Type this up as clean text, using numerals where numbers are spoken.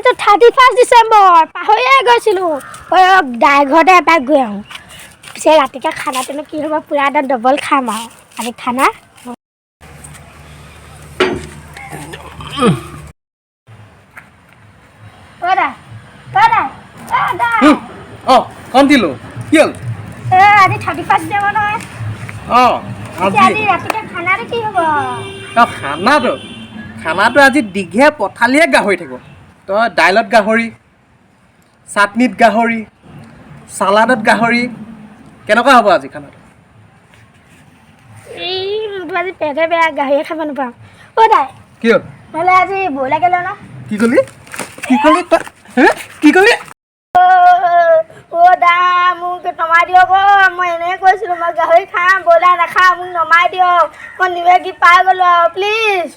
আজিতো 31 ডিচেম্বৰ পাহৰিয়ে গৈছিলোঁ দাই ঘৰতে এপাক গৈ আহোঁ পিছে ৰাতিকৈ খানাটোনো কি হ'ব পূৰা এটা ডবল খাম আৰু আজি খানা কণ দিলোঁ কি হ'ল আজি 31 ডিচেম্বৰ নহয় আজি ৰাতিকৈ খানাটো কি হ'ব খানাটো আজি দীঘে পথালিয়ে গাহৰি থাকিব তই দাইলত গাহৰি চাটনিত গাহৰি চালাডত গাহৰি কেনেকুৱা হ'ব আজি খানাটো মোৰতো আজি পেটে বেয়া গাহৰিয়ে খাব নাপাওঁ দাই কি হ'ল নহ'লে আজি ব্ৰইলাৰকে লৈ ন কি ক'লি কি ক'লি দা মোক নমাই দিয়ক মই এনেই কৈছিলোঁ মই গাহৰি খাম ব্ৰইলাৰ নাখাওঁ মোক নমাই দিয়ক মই নিমখি পাই গ'লোঁ আৰু প্লিজ